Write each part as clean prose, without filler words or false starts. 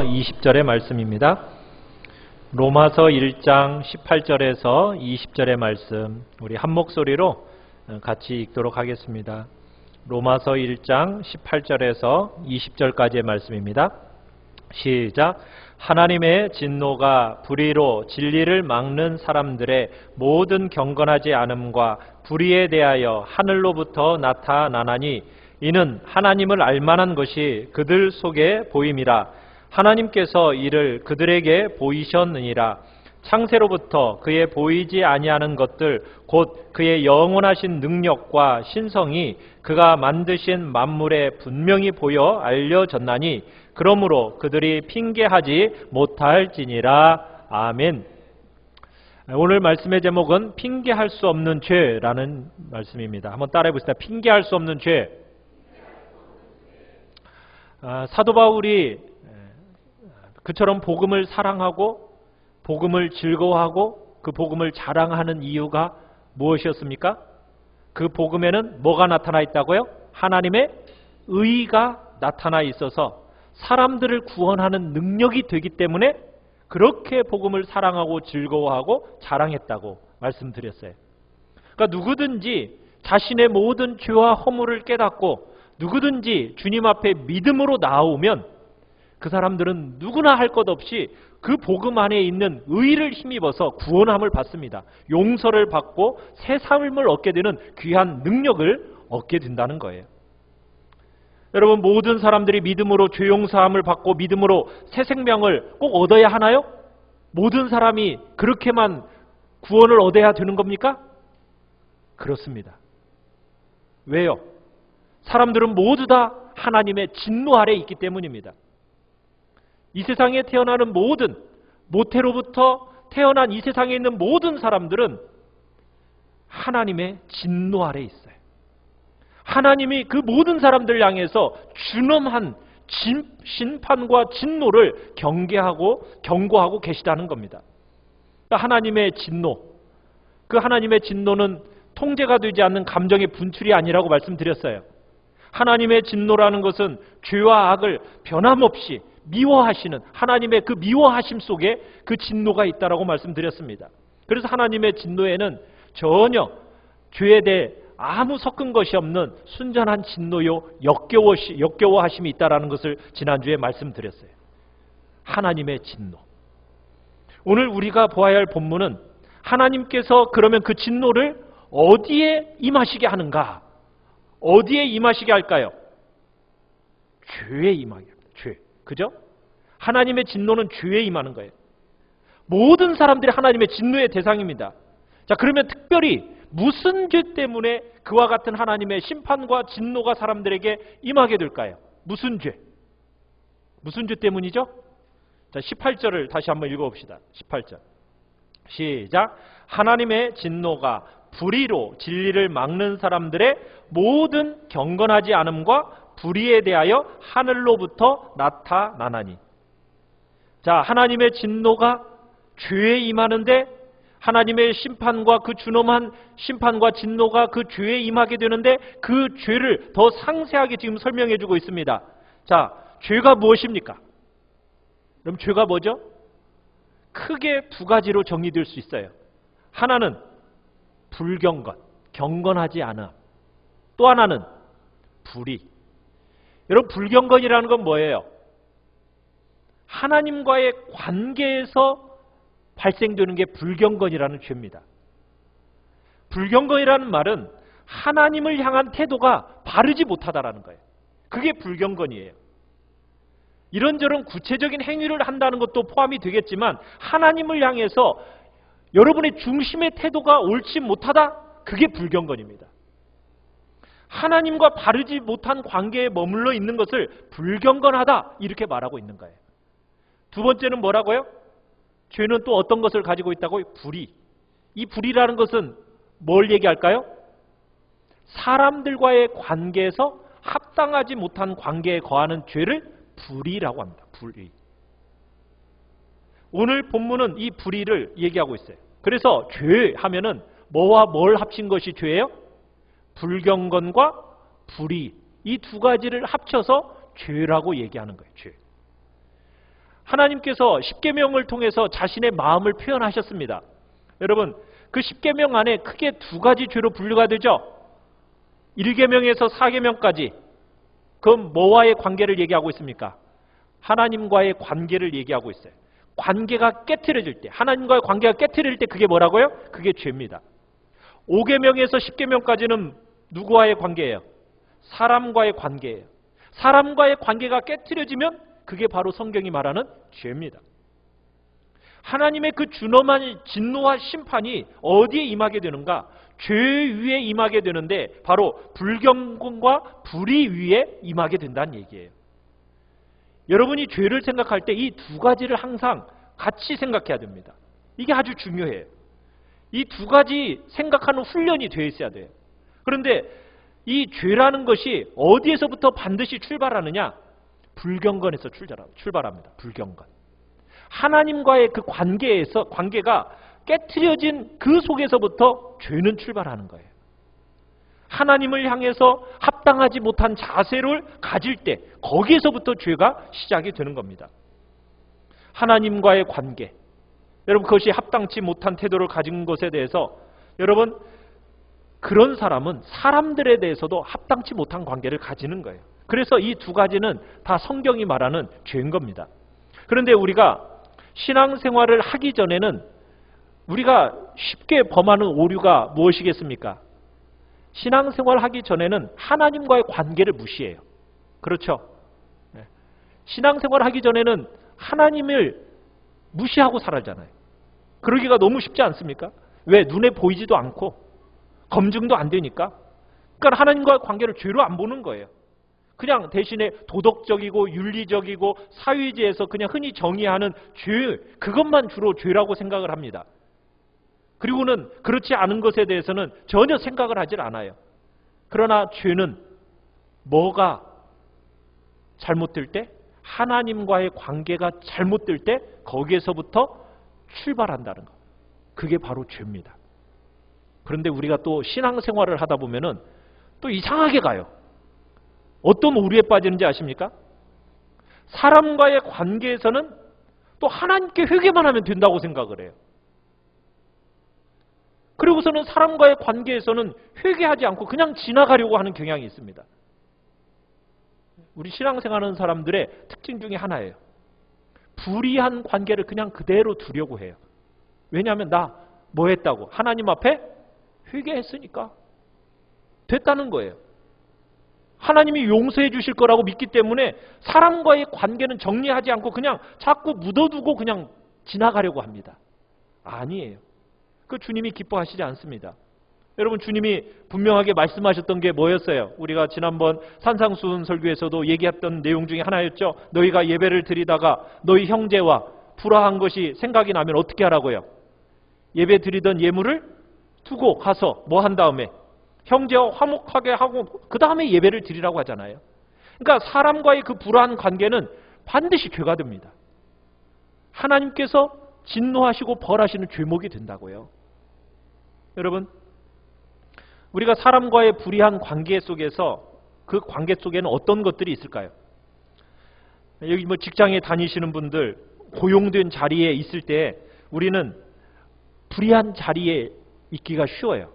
20절의 말씀입니다. 로마서 1장 18절에서 20절의 말씀 우리 한 목소리로 같이 읽도록 하겠습니다. 로마서 1장 18절에서 20절까지의 말씀입니다. 시작. 하나님의 진노가 불의로 진리를 막는 사람들의 모든 경건하지 않음과 불의에 대하여 하늘로부터 나타나나니 이는 하나님을 알만한 것이 그들 속에 보임이라. 하나님께서 이를 그들에게 보이셨느니라. 창세로부터 그의 보이지 아니하는 것들 곧 그의 영원하신 능력과 신성이 그가 만드신 만물에 분명히 보여 알려졌나니 그러므로 그들이 핑계하지 못할지니라. 아멘. 오늘 말씀의 제목은 핑계할 수 없는 죄라는 말씀입니다. 한번 따라해 보시다. 핑계할 수 없는 죄. 사도 바울이 그처럼 복음을 사랑하고 복음을 즐거워하고 그 복음을 자랑하는 이유가 무엇이었습니까? 그 복음에는 뭐가 나타나 있다고요? 하나님의 의가 나타나 있어서 사람들을 구원하는 능력이 되기 때문에 그렇게 복음을 사랑하고 즐거워하고 자랑했다고 말씀드렸어요. 그러니까 누구든지 자신의 모든 죄와 허물을 깨닫고 누구든지 주님 앞에 믿음으로 나오면 그 사람들은 누구나 할 것 없이 그 복음 안에 있는 의를 힘입어서 구원함을 받습니다. 용서를 받고 새 삶을 얻게 되는 귀한 능력을 얻게 된다는 거예요. 여러분, 모든 사람들이 믿음으로 죄 용서함을 받고 믿음으로 새 생명을 꼭 얻어야 하나요? 모든 사람이 그렇게만 구원을 얻어야 되는 겁니까? 그렇습니다. 왜요? 사람들은 모두 다 하나님의 진노 아래 있기 때문입니다. 이 세상에 태어나는 모든 모태로부터 태어난 이 세상에 있는 모든 사람들은 하나님의 진노 아래 있어요. 하나님이 그 모든 사람들 향해서 준엄한 심판과 진노를 경고하고 계시다는 겁니다. 하나님의 진노, 그 하나님의 진노는 통제가 되지 않는 감정의 분출이 아니라고 말씀드렸어요. 하나님의 진노라는 것은 죄와 악을 변함없이 미워하시는 하나님의 그 미워하심 속에 그 진노가 있다라고 말씀드렸습니다. 그래서 하나님의 진노에는 전혀 죄에 대해 아무 섞은 것이 없는 순전한 진노요 역겨워하심이 있다라는 것을 지난주에 말씀드렸어요. 하나님의 진노. 오늘 우리가 보아야 할 본문은 하나님께서 그러면 그 진노를 어디에 임하시게 하는가? 어디에 임하시게 할까요? 죄에 임하게 합니다. 죄. 그죠? 하나님의 진노는 죄에 임하는 거예요. 모든 사람들이 하나님의 진노의 대상입니다. 자, 그러면 특별히 무슨 죄 때문에 그와 같은 하나님의 심판과 진노가 사람들에게 임하게 될까요? 무슨 죄? 무슨 죄 때문이죠? 자, 18절을 다시 한번 읽어봅시다. 18절. 시작. 하나님의 진노가 불의로 진리를 막는 사람들의 모든 경건하지 않음과 불의에 대하여 하늘로부터 나타나나니. 자, 하나님의 진노가 죄에 임하는데 하나님의 심판과 그 준엄한 심판과 진노가 그 죄에 임하게 되는데 그 죄를 더 상세하게 지금 설명해 주고 있습니다. 자, 죄가 무엇입니까? 그럼 죄가 뭐죠? 크게 두 가지로 정리될 수 있어요. 하나는 불경건, 경건하지 않음. 또 하나는 불의. 여러분, 불경건이라는 건 뭐예요? 하나님과의 관계에서 발생되는 게 불경건이라는 죄입니다. 불경건이라는 말은 하나님을 향한 태도가 바르지 못하다라는 거예요. 그게 불경건이에요. 이런저런 구체적인 행위를 한다는 것도 포함이 되겠지만 하나님을 향해서 여러분의 중심의 태도가 옳지 못하다? 그게 불경건입니다. 하나님과 바르지 못한 관계에 머물러 있는 것을 불경건하다 이렇게 말하고 있는 거예요. 두 번째는 뭐라고요? 죄는 또 어떤 것을 가지고 있다고요? 불의. 이 불의라는 것은 뭘 얘기할까요? 사람들과의 관계에서 합당하지 못한 관계에 거하는 죄를 불의라고 합니다. 불의. 오늘 본문은 이 불의를 얘기하고 있어요. 그래서 죄 하면은 뭐와 뭘 합친 것이 죄예요? 불경건과 불의. 이 두 가지를 합쳐서 죄라고 얘기하는 거예요. 죄. 하나님께서 십계명을 통해서 자신의 마음을 표현하셨습니다. 여러분, 그 십계명 안에 크게 두 가지 죄로 분류가 되죠. 1계명에서 4계명까지. 그럼 뭐와의 관계를 얘기하고 있습니까? 하나님과의 관계를 얘기하고 있어요. 관계가 깨트려질 때, 하나님과의 관계가 깨트릴 때 그게 뭐라고요? 그게 죄입니다. 5계명에서 10계명까지는 누구와의 관계예요? 사람과의 관계예요. 사람과의 관계가 깨트려지면 그게 바로 성경이 말하는 죄입니다. 하나님의 그 준엄한 진노와 심판이 어디에 임하게 되는가? 죄 위에 임하게 되는데 바로 불경건과 불의 위에 임하게 된다는 얘기예요. 여러분이 죄를 생각할 때 이 두 가지를 항상 같이 생각해야 됩니다. 이게 아주 중요해요. 이 두 가지 생각하는 훈련이 되어 있어야 돼요. 그런데 이 죄라는 것이 어디에서부터 반드시 출발하느냐? 불경건에서 출발합니다. 불경건. 하나님과의 그 관계가 깨트려진 그 속에서부터 죄는 출발하는 거예요. 하나님을 향해서 합당하지 못한 자세를 가질 때 거기에서부터 죄가 시작이 되는 겁니다. 하나님과의 관계. 여러분, 그것이 합당치 못한 태도를 가진 것에 대해서 여러분, 그런 사람은 사람들에 대해서도 합당치 못한 관계를 가지는 거예요. 그래서 이 두 가지는 다 성경이 말하는 죄인 겁니다. 그런데 우리가 신앙생활을 하기 전에는 우리가 쉽게 범하는 오류가 무엇이겠습니까? 신앙생활을 하기 전에는 하나님과의 관계를 무시해요. 그렇죠? 신앙생활을 하기 전에는 하나님을 무시하고 살아잖아요. 그러기가 너무 쉽지 않습니까? 왜? 눈에 보이지도 않고 검증도 안 되니까. 그러니까 하나님과의 관계를 죄로 안 보는 거예요. 그냥 대신에 도덕적이고 윤리적이고 사회지에서 그냥 흔히 정의하는 죄, 그것만 주로 죄라고 생각을 합니다. 그리고는 그렇지 않은 것에 대해서는 전혀 생각을 하질 않아요. 그러나 죄는 뭐가 잘못될 때? 하나님과의 관계가 잘못될 때 거기에서부터 출발한다는 것. 그게 바로 죄입니다. 그런데 우리가 또 신앙생활을 하다 보면은 또 이상하게 가요. 어떤 오류에 빠지는지 아십니까? 사람과의 관계에서는 또 하나님께 회개만 하면 된다고 생각을 해요. 그리고서는 사람과의 관계에서는 회개하지 않고 그냥 지나가려고 하는 경향이 있습니다. 우리 신앙생활하는 사람들의 특징 중에 하나예요. 불의한 관계를 그냥 그대로 두려고 해요. 왜냐하면 나 뭐 했다고? 하나님 앞에 회개했으니까 됐다는 거예요. 하나님이 용서해 주실 거라고 믿기 때문에 사람과의 관계는 정리하지 않고 그냥 자꾸 묻어두고 그냥 지나가려고 합니다. 아니에요. 그 주님이 기뻐하시지 않습니다. 여러분, 주님이 분명하게 말씀하셨던 게 뭐였어요? 우리가 지난번 산상수훈 설교에서도 얘기했던 내용 중에 하나였죠. 너희가 예배를 드리다가 너희 형제와 불화한 것이 생각이 나면 어떻게 하라고요? 예배 드리던 예물을 두고 가서 뭐 한 다음에 형제와 화목하게 하고 그 다음에 예배를 드리라고 하잖아요. 그러니까 사람과의 그 불화한 관계는 반드시 죄가 됩니다. 하나님께서 진노하시고 벌하시는 죄목이 된다고요. 여러분, 우리가 사람과의 불의한 관계 속에서 그 관계 속에는 어떤 것들이 있을까요? 여기 뭐 직장에 다니시는 분들, 고용된 자리에 있을 때 우리는 불의한 자리에 있기가 쉬워요.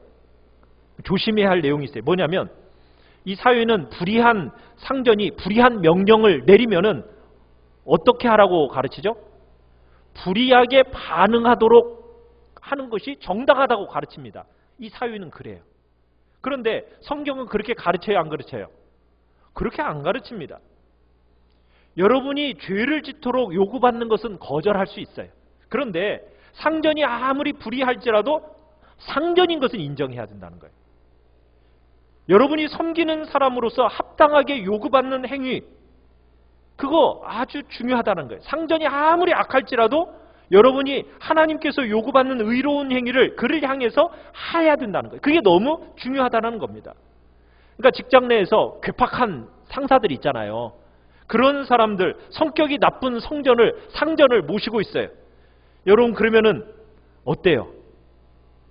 조심해야 할 내용이 있어요. 뭐냐면 이 사회는 불의한 상전이 불의한 명령을 내리면은 어떻게 하라고 가르치죠? 불의하게 반응하도록 하는 것이 정당하다고 가르칩니다. 이 사회는 그래요. 그런데 성경은 그렇게 가르쳐요, 안 가르쳐요? 그렇게 안 가르칩니다. 여러분이 죄를 짓도록 요구받는 것은 거절할 수 있어요. 그런데 상전이 아무리 불의할지라도 상전인 것은 인정해야 된다는 거예요. 여러분이 섬기는 사람으로서 합당하게 요구받는 행위, 그거 아주 중요하다는 거예요. 상전이 아무리 악할지라도 여러분이 하나님께서 요구받는 의로운 행위를 그를 향해서 해야 된다는 거예요. 그게 너무 중요하다는 겁니다. 그러니까 직장 내에서 괴팍한 상사들이 있잖아요. 그런 사람들, 성격이 나쁜 상전을 모시고 있어요. 여러분, 그러면은 어때요?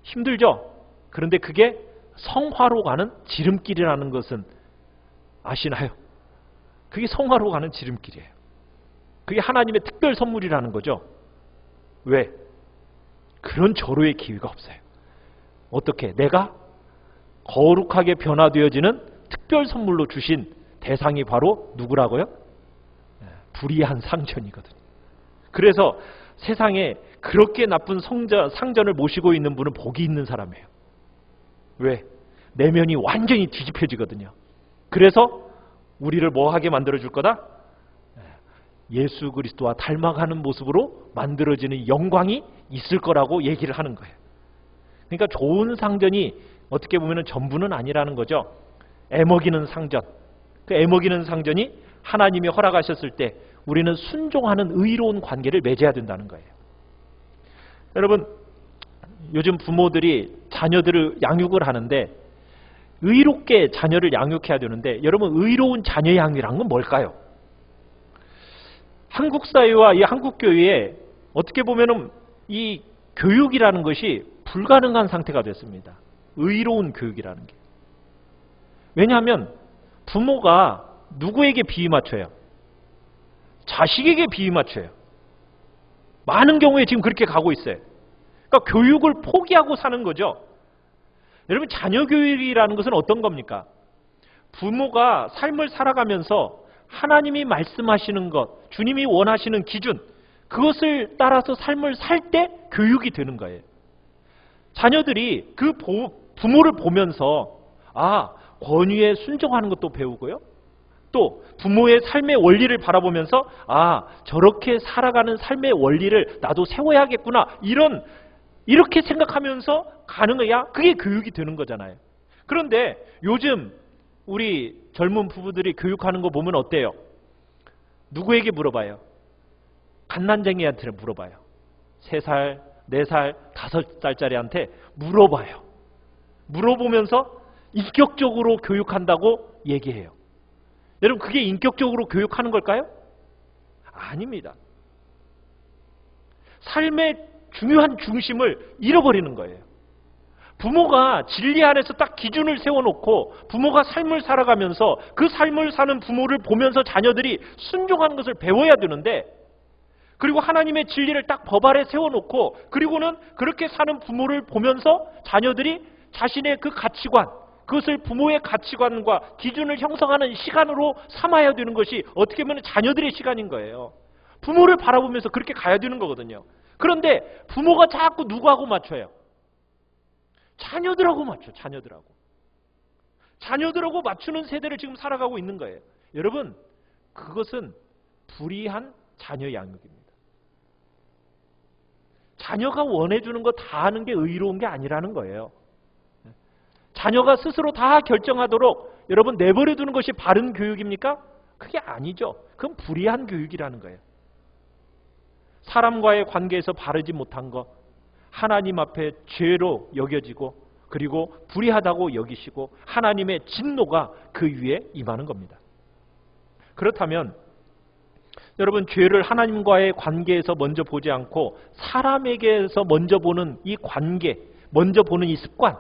힘들죠? 그런데 그게 성화로 가는 지름길이라는 것은 아시나요? 그게 성화로 가는 지름길이에요. 그게 하나님의 특별 선물이라는 거죠. 왜? 그런 절호의 기회가 없어요. 어떻게? 내가 거룩하게 변화되어지는 특별 선물로 주신 대상이 바로 누구라고요? 불의한 상전이거든요. 그래서 세상에 그렇게 나쁜 상전을 모시고 있는 분은 복이 있는 사람이에요. 왜? 내면이 완전히 뒤집혀지거든요. 그래서 우리를 뭐하게 만들어줄 거다? 예수 그리스도와 닮아가는 모습으로 만들어지는 영광이 있을 거라고 얘기를 하는 거예요. 그러니까 좋은 상전이 어떻게 보면 전부는 아니라는 거죠. 애먹이는 상전. 그 애먹이는 상전이 하나님이 허락하셨을 때 우리는 순종하는 의로운 관계를 맺어야 된다는 거예요. 여러분, 요즘 부모들이 자녀들을 양육을 하는데 의롭게 자녀를 양육해야 되는데, 여러분, 의로운 자녀 양육이란 건 뭘까요? 한국 사회와 이 한국 교회에 어떻게 보면은 이 교육이라는 것이 불가능한 상태가 됐습니다. 의로운 교육이라는 게. 왜냐하면 부모가 누구에게 비위 맞춰요? 자식에게 비위 맞춰요. 많은 경우에 지금 그렇게 가고 있어요. 그러니까 교육을 포기하고 사는 거죠. 여러분, 자녀 교육이라는 것은 어떤 겁니까? 부모가 삶을 살아가면서 하나님이 말씀하시는 것, 주님이 원하시는 기준, 그것을 따라서 삶을 살 때 교육이 되는 거예요. 자녀들이 그 부모를 보면서 권위에 순종하는 것도 배우고요. 또 부모의 삶의 원리를 바라보면서 저렇게 살아가는 삶의 원리를 나도 세워야겠구나, 이렇게 생각하면서 가는 거야. 그게 교육이 되는 거잖아요. 그런데 요즘 우리 젊은 부부들이 교육하는 거 보면 어때요? 누구에게 물어봐요? 갓난쟁이한테 물어봐요. 3살, 4살, 5살짜리한테 물어봐요. 물어보면서 인격적으로 교육한다고 얘기해요. 여러분, 그게 인격적으로 교육하는 걸까요? 아닙니다. 삶의 중요한 중심을 잃어버리는 거예요. 부모가 진리 안에서 딱 기준을 세워놓고 부모가 삶을 살아가면서 그 삶을 사는 부모를 보면서 자녀들이 순종하는 것을 배워야 되는데, 그리고 하나님의 진리를 딱 법 아래 세워놓고 그리고는 그렇게 사는 부모를 보면서 자녀들이 자신의 그 가치관, 그것을 부모의 가치관과 기준을 형성하는 시간으로 삼아야 되는 것이 어떻게 보면 자녀들의 시간인 거예요. 부모를 바라보면서 그렇게 가야 되는 거거든요. 그런데 부모가 자꾸 누구하고 맞춰요? 자녀들하고 맞춰. 자녀들하고 맞추는 세대를 지금 살아가고 있는 거예요. 여러분, 그것은 불의한 자녀 양육입니다. 자녀가 원해주는 거 다 하는 게 의로운 게 아니라는 거예요. 자녀가 스스로 다 결정하도록 여러분 내버려 두는 것이 바른 교육입니까? 그게 아니죠. 그건 불의한 교육이라는 거예요. 사람과의 관계에서 바르지 못한 것, 하나님 앞에 죄로 여겨지고 그리고 불의하다고 여기시고 하나님의 진노가 그 위에 임하는 겁니다. 그렇다면 여러분, 죄를 하나님과의 관계에서 먼저 보지 않고 사람에게서 먼저 보는 이 관계, 먼저 보는 이 습관,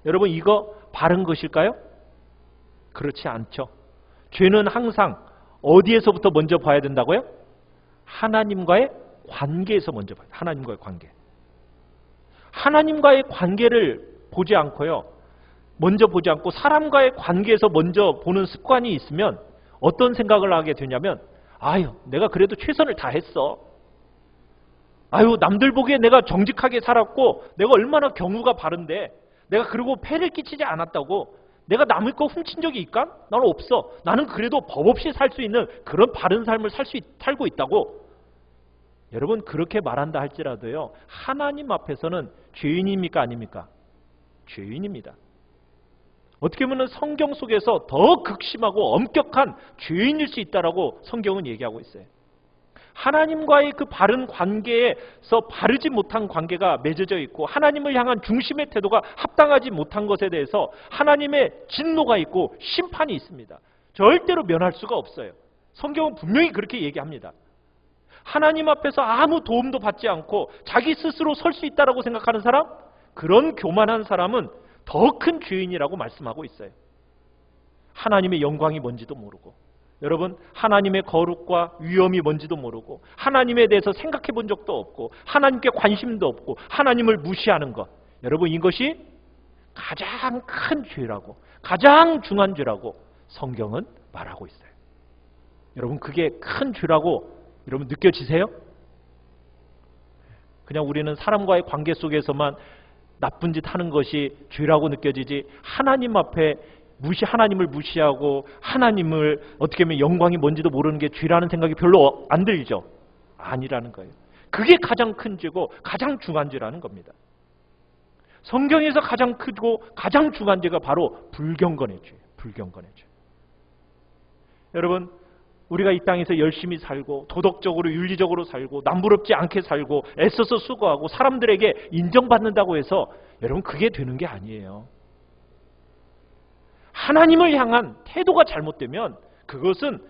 여러분, 이거 바른 것일까요? 그렇지 않죠. 죄는 항상 어디에서부터 먼저 봐야 된다고요? 하나님과의 관계에서 먼저 봐요. 하나님과의 관계. 하나님과의 관계를 보지 않고요, 먼저 보지 않고 사람과의 관계에서 먼저 보는 습관이 있으면 어떤 생각을 하게 되냐면, 내가 그래도 최선을 다했어. 남들 보기에 내가 정직하게 살았고 내가 얼마나 경우가 바른데 내가 그리고 폐를 끼치지 않았다고 내가 남의 거 훔친 적이 있까? 나는 없어. 나는 그래도 법 없이 살 수 있는 그런 바른 삶을 살고 있다고. 여러분, 그렇게 말한다 할지라도요, 하나님 앞에서는 죄인입니까? 아닙니까? 죄인입니다. 어떻게 보면 성경 속에서 더 극심하고 엄격한 죄인일 수 있다라고 성경은 얘기하고 있어요. 하나님과의 그 바른 관계에서 바르지 못한 관계가 맺어져 있고 하나님을 향한 중심의 태도가 합당하지 못한 것에 대해서 하나님의 진노가 있고 심판이 있습니다. 절대로 면할 수가 없어요. 성경은 분명히 그렇게 얘기합니다. 하나님 앞에서 아무 도움도 받지 않고 자기 스스로 설 수 있다라고 생각하는 사람, 그런 교만한 사람은 더 큰 죄인이라고 말씀하고 있어요. 하나님의 영광이 뭔지도 모르고. 여러분, 하나님의 거룩과 위엄이 뭔지도 모르고 하나님에 대해서 생각해 본 적도 없고 하나님께 관심도 없고 하나님을 무시하는 것, 여러분, 이것이 가장 큰 죄라고, 가장 중한 죄라고 성경은 말하고 있어요. 여러분, 그게 큰 죄라고 여러분 느껴지세요? 그냥 우리는 사람과의 관계 속에서만 나쁜 짓 하는 것이 죄라고 느껴지지, 하나님 앞에 하나님을 무시하고 하나님을 어떻게 하면 영광이 뭔지도 모르는 게 죄라는 생각이 별로 안 들죠? 아니라는 거예요. 그게 가장 큰 죄고 가장 중한 죄라는 겁니다. 성경에서 가장 크고 가장 중한 죄가 바로 불경건의 죄예요. 불경건의 죄. 여러분, 우리가 이 땅에서 열심히 살고 도덕적으로 윤리적으로 살고 남부럽지 않게 살고 애써서 수고하고 사람들에게 인정받는다고 해서 여러분 그게 되는 게 아니에요. 하나님을 향한 태도가 잘못되면 그것은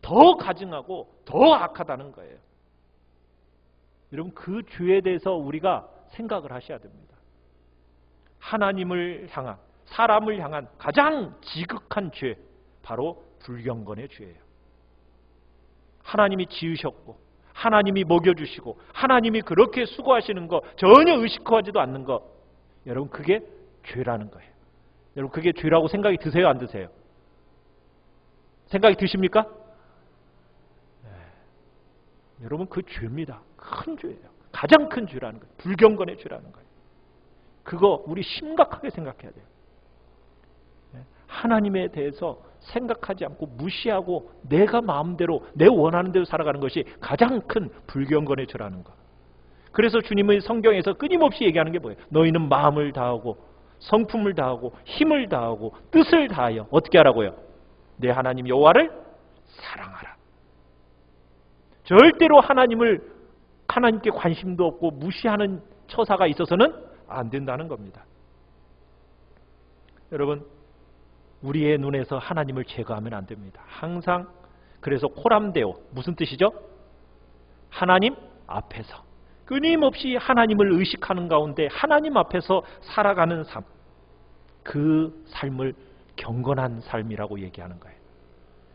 더 가증하고 더 악하다는 거예요. 여러분, 그 죄에 대해서 우리가 생각을 하셔야 됩니다. 하나님을 향한, 사람을 향한 가장 지극한 죄, 바로 불경건의 죄예요. 하나님이 지으셨고 하나님이 먹여주시고 하나님이 그렇게 수고하시는 거 전혀 의식하지도 않는 거, 여러분 그게 죄라는 거예요. 여러분, 그게 죄라고 생각이 드세요, 안 드세요? 생각이 드십니까? 네. 여러분, 그 죄입니다. 큰 죄예요. 가장 큰 죄라는 거예요. 불경건의 죄라는 거예요. 그거 우리 심각하게 생각해야 돼요. 네. 하나님에 대해서 생각하지 않고 무시하고 내가 마음대로 내 원하는 대로 살아가는 것이 가장 큰 불경건의 죄라는 거. 그래서 주님의 성경에서 끊임없이 얘기하는 게 뭐예요? 너희는 마음을 다하고 성품을 다하고 힘을 다하고 뜻을 다하여 어떻게 하라고요? 내 하나님 여호와를 사랑하라. 절대로 하나님께 관심도 없고 무시하는 처사가 있어서는 안 된다는 겁니다. 여러분, 우리의 눈에서 하나님을 제거하면 안 됩니다. 항상. 그래서 코람데오, 무슨 뜻이죠? 하나님 앞에서 끊임없이 하나님을 의식하는 가운데 하나님 앞에서 살아가는 삶, 그 삶을 경건한 삶이라고 얘기하는 거예요.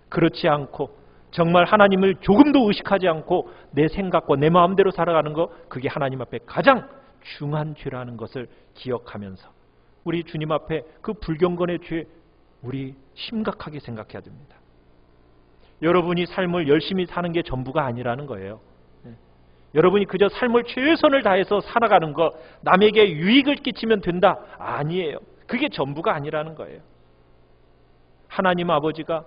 그렇지 않고 정말 하나님을 조금도 의식하지 않고 내 생각과 내 마음대로 살아가는 거, 그게 하나님 앞에 가장 중한 죄라는 것을 기억하면서 우리 주님 앞에 그 불경건의 죄, 우리 심각하게 생각해야 됩니다. 여러분이 삶을 열심히 사는 게 전부가 아니라는 거예요. 여러분이 그저 삶을 최선을 다해서 살아가는 것, 남에게 유익을 끼치면 된다? 아니에요. 그게 전부가 아니라는 거예요. 하나님 아버지가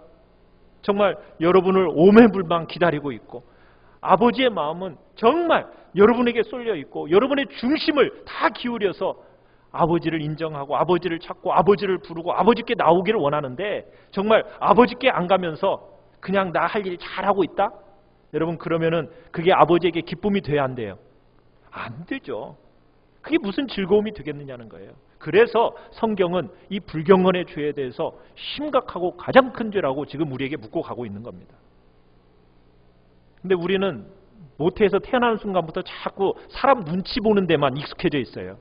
정말 여러분을 오매불망 기다리고 있고, 아버지의 마음은 정말 여러분에게 쏠려 있고 여러분의 중심을 다 기울여서 아버지를 인정하고 아버지를 찾고 아버지를 부르고 아버지께 나오기를 원하는데, 정말 아버지께 안 가면서 그냥 나 할 일 잘하고 있다? 여러분, 그러면은 그게 아버지에게 기쁨이 돼야 안 돼요? 안 되죠. 그게 무슨 즐거움이 되겠느냐는 거예요. 그래서 성경은 이 불경건의 죄에 대해서 심각하고 가장 큰 죄라고 지금 우리에게 묻고 가고 있는 겁니다. 근데 우리는 모태에서 태어나는 순간부터 자꾸 사람 눈치 보는 데만 익숙해져 있어요.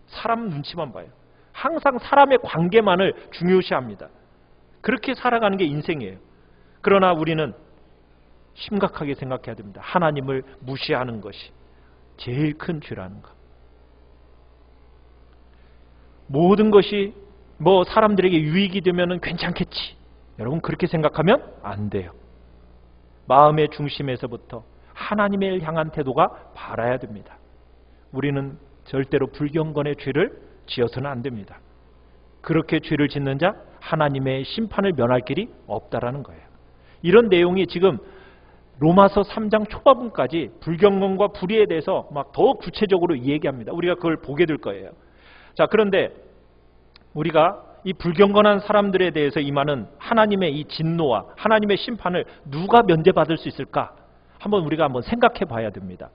사람 눈치만 봐요. 항상 사람의 관계만을 중요시합니다. 그렇게 살아가는 게 인생이에요. 그러나 우리는 심각하게 생각해야 됩니다. 하나님을 무시하는 것이 제일 큰 죄라는 것. 모든 것이 사람들에게 유익이 되면 괜찮겠지. 여러분, 그렇게 생각하면 안 돼요. 마음의 중심에서부터 하나님을 향한 태도가 바라야 됩니다. 우리는 절대로 불경건의 죄를 지어서는 안 됩니다. 그렇게 죄를 짓는 자, 하나님의 심판을 면할 길이 없다라는 거예요. 이런 내용이 지금 로마서 3장 초반부까지 불경건과 불의에 대해서 막 더 구체적으로 얘기합니다. 우리가 그걸 보게 될 거예요. 자, 그런데 우리가 이 불경건한 사람들에 대해서 임하는 하나님의 이 진노와 하나님의 심판을 누가 면제받을 수 있을까? 우리가 한번 생각해 봐야 됩니다.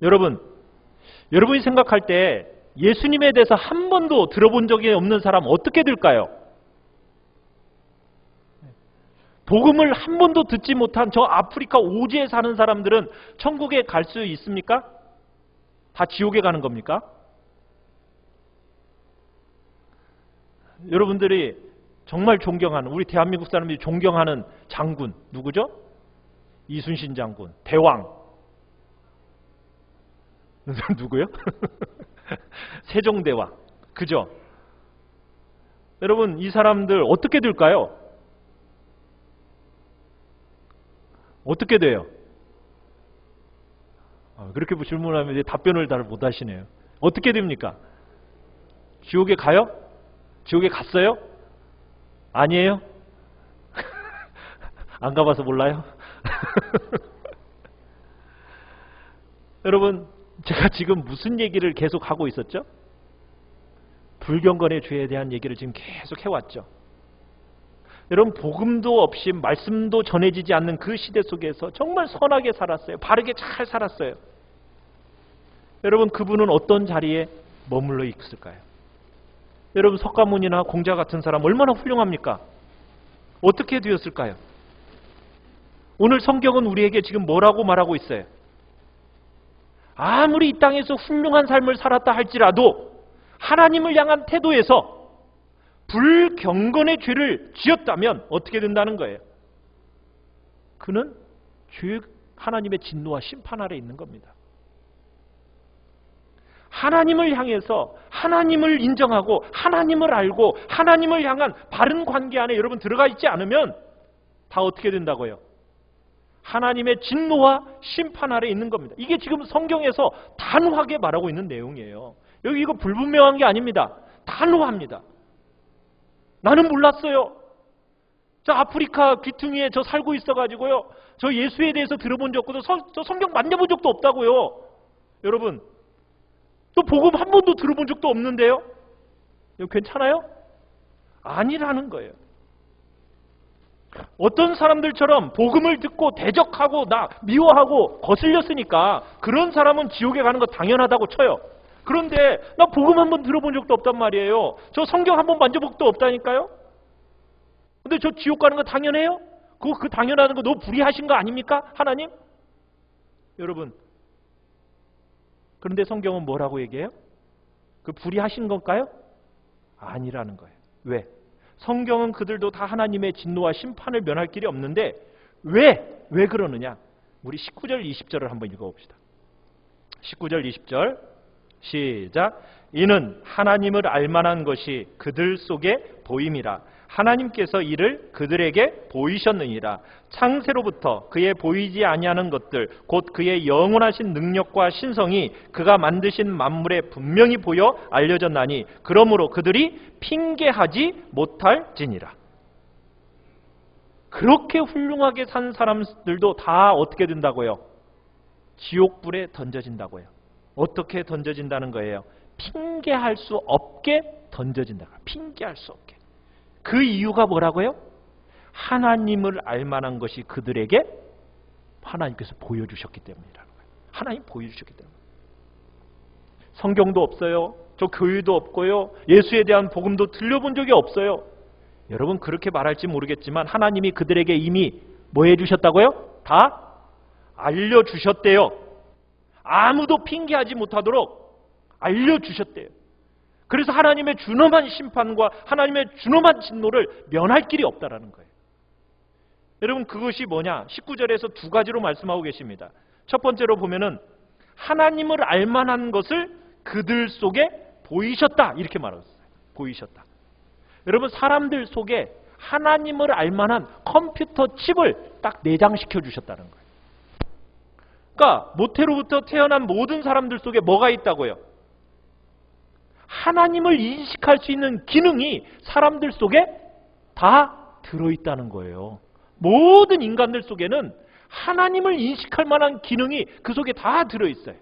여러분이 생각할 때 예수님에 대해서 한 번도 들어본 적이 없는 사람 어떻게 될까요? 복음을 한 번도 듣지 못한 저 아프리카 오지에 사는 사람들은 천국에 갈 수 있습니까? 다 지옥에 가는 겁니까? 여러분들이 정말 존경하는, 우리 대한민국 사람들이 존경하는 장군 누구죠? 이순신 장군, 대왕. 누구요? 세종대왕. 그죠? 여러분, 이 사람들 어떻게 될까요? 어떻게 돼요? 그렇게 질문하면 이제 답변을 잘 못하시네요. 어떻게 됩니까? 지옥에 가요? 지옥에 갔어요? 아니에요? 안 가봐서 몰라요? 여러분, 제가 지금 무슨 얘기를 계속 하고 있었죠? 불경건의 죄에 대한 얘기를 지금 계속 해왔죠. 여러분, 복음도 없이 말씀도 전해지지 않는 그 시대 속에서 정말 선하게 살았어요. 바르게 잘 살았어요. 여러분, 그분은 어떤 자리에 머물러 있을까요? 여러분, 석가모니나 공자 같은 사람 얼마나 훌륭합니까? 어떻게 되었을까요? 오늘 성경은 우리에게 지금 뭐라고 말하고 있어요? 아무리 이 땅에서 훌륭한 삶을 살았다 할지라도 하나님을 향한 태도에서 불경건의 죄를 지었다면 어떻게 된다는 거예요? 그는 하나님의 진노와 심판 아래 있는 겁니다. 하나님을 향해서 하나님을 인정하고 하나님을 알고 하나님을 향한 바른 관계 안에 여러분 들어가 있지 않으면 다 어떻게 된다고요? 하나님의 진노와 심판 아래 있는 겁니다. 이게 지금 성경에서 단호하게 말하고 있는 내용이에요. 여기 이거 불분명한 게 아닙니다. 단호합니다. 나는 몰랐어요. 저 아프리카 귀퉁이에 저 살고 있어가지고요. 저 예수에 대해서 들어본 적도 없고 저 성경 만져본 적도 없다고요. 여러분, 또 복음 한 번도 들어본 적도 없는데요. 이거 괜찮아요? 아니라는 거예요. 어떤 사람들처럼 복음을 듣고 대적하고 미워하고 거슬렸으니까 그런 사람은 지옥에 가는 거 당연하다고 쳐요. 그런데 나 복음 한 번 들어본 적도 없단 말이에요. 저 성경 한 번 만져본 적도 없다니까요. 근데 저 지옥 가는 거 당연해요? 그 당연하는 거 너무 불의하신 거 아닙니까? 하나님? 여러분, 그런데 성경은 뭐라고 얘기해요? 그 불의하신 건가요? 아니라는 거예요. 왜? 성경은 그들도 다 하나님의 진노와 심판을 면할 길이 없는데 왜 그러느냐? 우리 19절 20절을 한번 읽어봅시다. 19절 20절 시작. 이는 하나님을 알만한 것이 그들 속에 보임이라. 하나님께서 이를 그들에게 보이셨느니라. 창세로부터 그의 보이지 아니하는 것들 곧 그의 영원하신 능력과 신성이 그가 만드신 만물에 분명히 보여 알려졌나니 그러므로 그들이 핑계하지 못할지니라. 그렇게 훌륭하게 산 사람들도 다 어떻게 된다고요? 지옥불에 던져진다고요. 어떻게 던져진다는 거예요? 핑계할 수 없게 던져진다. 핑계할 수 없게. 그 이유가 뭐라고요? 하나님을 알만한 것이 그들에게 하나님께서 보여주셨기 때문이라는 거예요. 하나님 보여주셨기 때문에. 성경도 없어요. 저 교회도 없고요. 예수에 대한 복음도 들려본 적이 없어요. 여러분, 그렇게 말할지 모르겠지만 하나님이 그들에게 이미 뭐 해주셨다고요? 다 알려주셨대요. 아무도 핑계하지 못하도록 알려주셨대요. 그래서 하나님의 준엄한 심판과 하나님의 준엄한 진노를 면할 길이 없다라는 거예요. 여러분, 그것이 뭐냐? 19절에서 두 가지로 말씀하고 계십니다. 첫 번째로 보면은 하나님을 알만한 것을 그들 속에 보이셨다 이렇게 말했어요. 보이셨다. 여러분, 사람들 속에 하나님을 알만한 컴퓨터 칩을 딱 내장시켜 주셨다는 거예요. 그러니까 모태로부터 태어난 모든 사람들 속에 뭐가 있다고요? 하나님을 인식할 수 있는 기능이 사람들 속에 다 들어있다는 거예요. 모든 인간들 속에는 하나님을 인식할 만한 기능이 그 속에 다 들어있어요.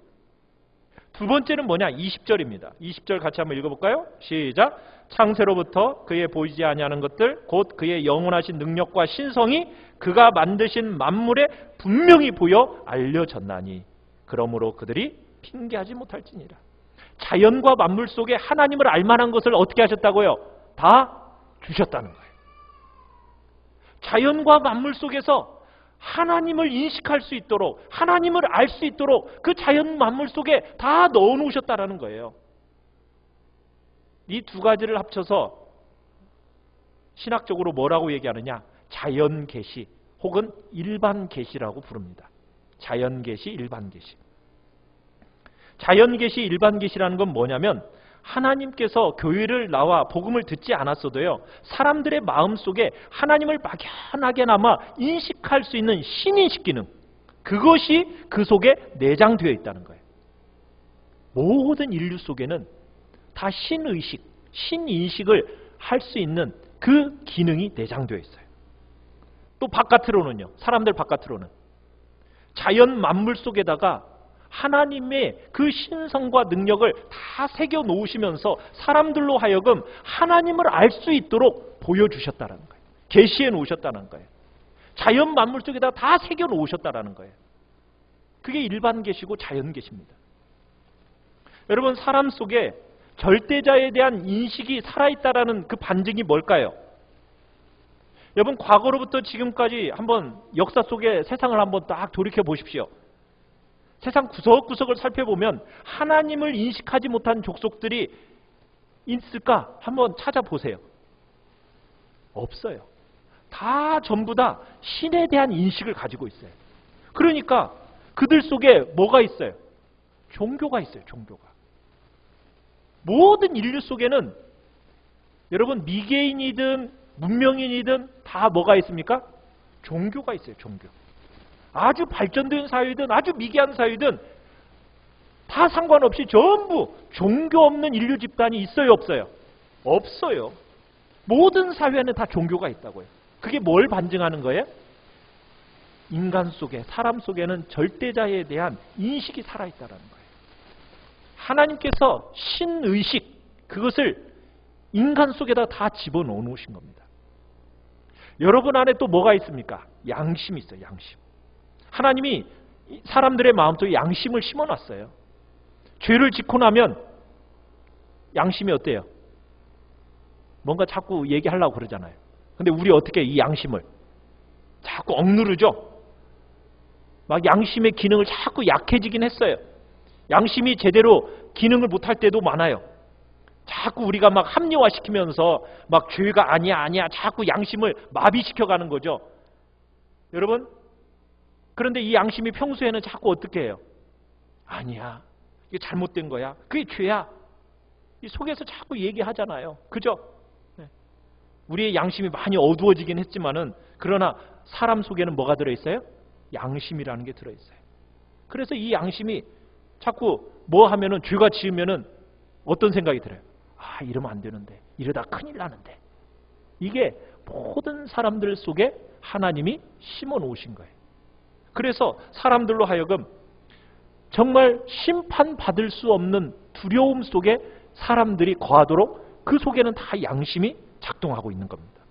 두 번째는 뭐냐? 20절입니다. 20절 같이 한번 읽어볼까요? 시작. 창세로부터 그의 보이지 아니하는 것들 곧 그의 영원하신 능력과 신성이 그가 만드신 만물에 분명히 보여 알려졌나니 그러므로 그들이 핑계하지 못할지니라. 자연과 만물 속에 하나님을 알만한 것을 어떻게 하셨다고요? 다 주셨다는 거예요. 자연과 만물 속에서 하나님을 인식할 수 있도록 하나님을 알 수 있도록 그 자연 만물 속에 다 넣어놓으셨다는 거예요. 이 두 가지를 합쳐서 신학적으로 뭐라고 얘기하느냐? 자연 계시 혹은 일반 계시라고 부릅니다. 자연 계시, 일반 계시. 자연 계시, 일반 계시라는 건 뭐냐면 하나님께서 교회를 나와 복음을 듣지 않았어도요, 사람들의 마음속에 하나님을 막연하게나마 인식할 수 있는 신인식 기능, 그것이 그 속에 내장되어 있다는 거예요. 모든 인류 속에는 다 신의식, 신인식을 할 수 있는 그 기능이 내장되어 있어요. 또 바깥으로는요, 사람들 바깥으로는 자연 만물 속에다가 하나님의 그 신성과 능력을 다 새겨 놓으시면서 사람들로 하여금 하나님을 알 수 있도록 보여주셨다는 거예요. 계시해 놓으셨다는 거예요. 자연 만물 속에다 다 새겨 놓으셨다는 거예요. 그게 일반 계시고 자연 계시입니다. 여러분, 사람 속에 절대자에 대한 인식이 살아있다라는 그 반증이 뭘까요? 여러분, 과거로부터 지금까지 한번 역사 속에 세상을 한번 딱 돌이켜 보십시오. 세상 구석구석을 살펴보면 하나님을 인식하지 못한 족속들이 있을까? 한번 찾아보세요. 없어요. 다 전부 다 신에 대한 인식을 가지고 있어요. 그러니까 그들 속에 뭐가 있어요? 종교가 있어요. 종교가. 모든 인류 속에는 여러분, 미개인이든 문명인이든 다 뭐가 있습니까? 종교가 있어요. 종교. 아주 발전된 사회든 아주 미개한 사회든 다 상관없이 전부 종교 없는 인류 집단이 있어요, 없어요? 없어요. 모든 사회에는 다 종교가 있다고요. 그게 뭘 반증하는 거예요? 인간 속에, 사람 속에는 절대자에 대한 인식이 살아있다는 거예요. 하나님께서 신의식, 그것을 인간 속에다 다 집어넣어 놓으신 겁니다. 여러분 안에 또 뭐가 있습니까? 양심이 있어요. 양심. 하나님이 사람들의 마음속에 양심을 심어놨어요. 죄를 짓고 나면 양심이 어때요? 뭔가 자꾸 얘기하려고 그러잖아요. 근데 우리 어떻게 이 양심을 자꾸 억누르죠? 막 양심의 기능을 자꾸 약해지긴 했어요. 양심이 제대로 기능을 못할 때도 많아요. 자꾸 우리가 막 합리화시키면서 막 죄가 아니야 자꾸 양심을 마비시켜가는 거죠. 여러분, 그런데 이 양심이 평소에는 자꾸 어떻게 해요? 아니야, 이게 잘못된 거야, 그게 죄야, 이 속에서 자꾸 얘기하잖아요. 그죠? 네. 우리의 양심이 많이 어두워지긴 했지만은, 그러나 사람 속에는 뭐가 들어있어요? 양심이라는 게 들어있어요. 그래서 이 양심이 자꾸 뭐 하면은, 죄가 지으면은 어떤 생각이 들어요? 아, 이러면 안 되는데, 이러다 큰일 나는데. 이게 모든 사람들 속에 하나님이 심어 놓으신 거예요. 그래서 사람들로 하여금 정말 심판받을 수 없는 두려움 속에 사람들이 거하도록 그 속에는 다 양심이 작동하고 있는 겁니다.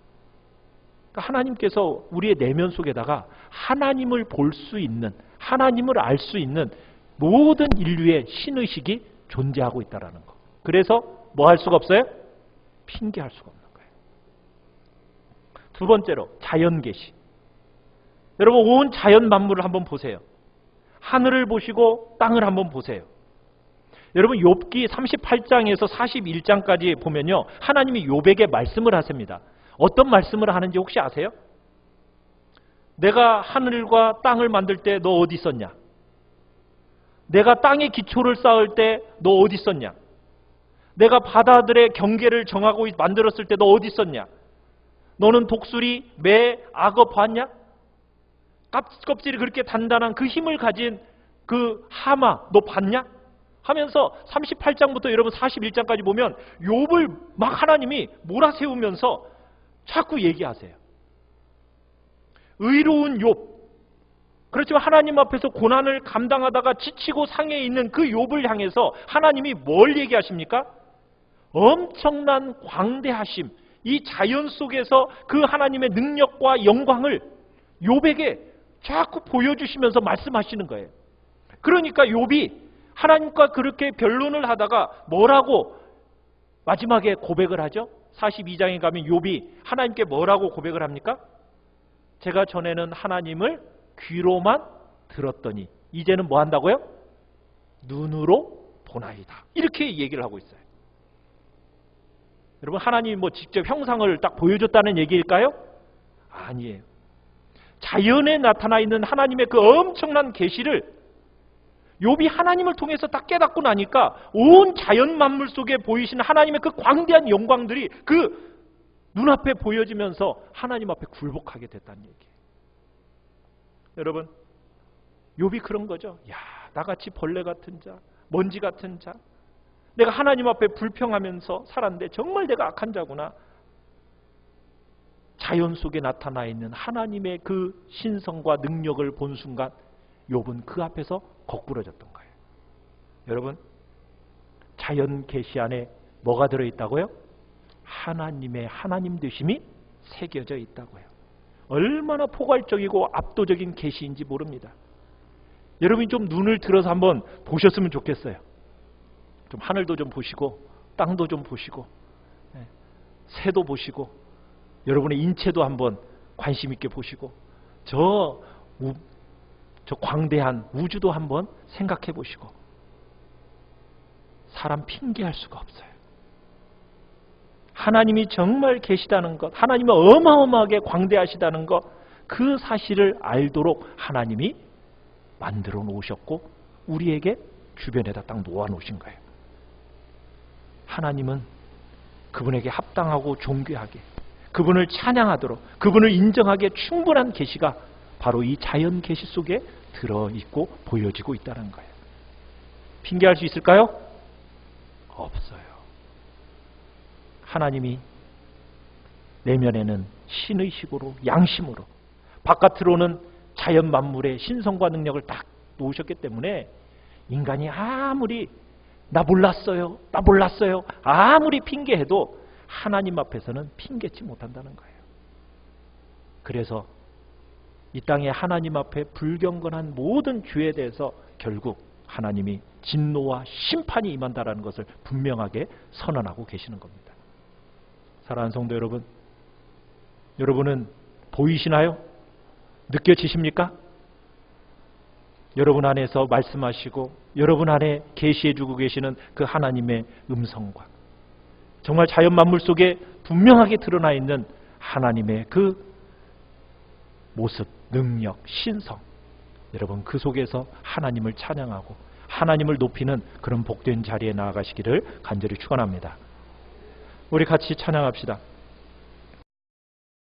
그러니까 하나님께서 우리의 내면 속에다가 하나님을 볼 수 있는, 하나님을 알 수 있는 모든 인류의 신의식이 존재하고 있다는 거. 그래서 뭐 할 수가 없어요? 핑계할 수가 없는 거예요. 두 번째로 자연계시. 여러분, 온 자연 만물을 한번 보세요. 하늘을 보시고 땅을 한번 보세요. 여러분, 욥기 38장에서 41장까지 보면요, 하나님이 욥에게 말씀을 하십니다. 어떤 말씀을 하는지 혹시 아세요? 내가 하늘과 땅을 만들 때 너 어디 있었냐? 내가 땅의 기초를 쌓을 때 너 어디 있었냐? 내가 바다들의 경계를 정하고 만들었을 때 너 어디 있었냐? 너는 독수리, 매, 악어 봤냐? 껍질이 그렇게 단단한 그 힘을 가진 그 하마 너 봤냐? 하면서 38장부터 여러분 41장까지 보면 욥을 막 하나님이 몰아세우면서 자꾸 얘기하세요. 의로운 욥. 그렇지만 하나님 앞에서 고난을 감당하다가 지치고 상해 있는 그 욥을 향해서 하나님이 뭘 얘기하십니까? 엄청난 광대하심, 이 자연 속에서 그 하나님의 능력과 영광을 욥에게 자꾸 보여주시면서 말씀하시는 거예요. 그러니까 욥이 하나님과 그렇게 변론을 하다가 뭐라고 마지막에 고백을 하죠? 42장에 가면 욥이 하나님께 뭐라고 고백을 합니까? 제가 전에는 하나님을 귀로만 들었더니 이제는 뭐 한다고요? 눈으로 보나이다. 이렇게 얘기를 하고 있어요. 여러분, 하나님이 뭐 직접 형상을 딱 보여줬다는 얘기일까요? 아니에요. 자연에 나타나 있는 하나님의 그 엄청난 계시를 욥이 하나님을 통해서 딱 깨닫고 나니까 온 자연 만물 속에 보이시는 하나님의 그 광대한 영광들이 그 눈앞에 보여지면서 하나님 앞에 굴복하게 됐다는 얘기예요. 여러분, 욥이 그런 거죠. 야, 나같이 벌레 같은 자, 먼지 같은 자, 내가 하나님 앞에 불평하면서 살았는데 정말 내가 악한 자구나. 자연 속에 나타나 있는 하나님의 그 신성과 능력을 본 순간 욥은 그 앞에서 거꾸러졌던 거예요. 여러분, 자연 계시 안에 뭐가 들어있다고요? 하나님의 하나님 되심이 새겨져 있다고요. 얼마나 포괄적이고 압도적인 계시인지 모릅니다. 여러분이 좀 눈을 들어서 한번 보셨으면 좋겠어요. 좀 하늘도 좀 보시고 땅도 좀 보시고 새도 보시고 여러분의 인체도 한번 관심 있게 보시고 저 광대한 우주도 한번 생각해 보시고 사람 핑계할 수가 없어요. 하나님이 정말 계시다는 것, 하나님이 어마어마하게 광대하시다는 것, 그 사실을 알도록 하나님이 만들어 놓으셨고 우리에게 주변에다 딱 놓아 놓으신 거예요. 하나님은 그분에게 합당하고 존귀하게 그분을 찬양하도록 그분을 인정하기에 충분한 계시가 바로 이 자연 계시 속에 들어있고 보여지고 있다는 거예요. 핑계할 수 있을까요? 없어요. 하나님이 내면에는 신의식으로 양심으로 바깥으로는 자연 만물의 신성과 능력을 딱 놓으셨기 때문에 인간이 아무리 나 몰랐어요 아무리 핑계해도 하나님 앞에서는 핑계치 못한다는 거예요. 그래서 이 땅에 하나님 앞에 불경건한 모든 죄에 대해서 결국 하나님이 진노와 심판이 임한다는 것을 분명하게 선언하고 계시는 겁니다. 사랑하는 성도 여러분, 여러분은 보이시나요? 느껴지십니까? 여러분 안에서 말씀하시고 여러분 안에 계시해주고 계시는 그 하나님의 음성과 정말 자연 만물 속에 분명하게 드러나 있는 하나님의 그 모습, 능력, 신성, 여러분 그 속에서 하나님을 찬양하고 하나님을 높이는 그런 복된 자리에 나아가시기를 간절히 축원합니다. 우리 같이 찬양합시다.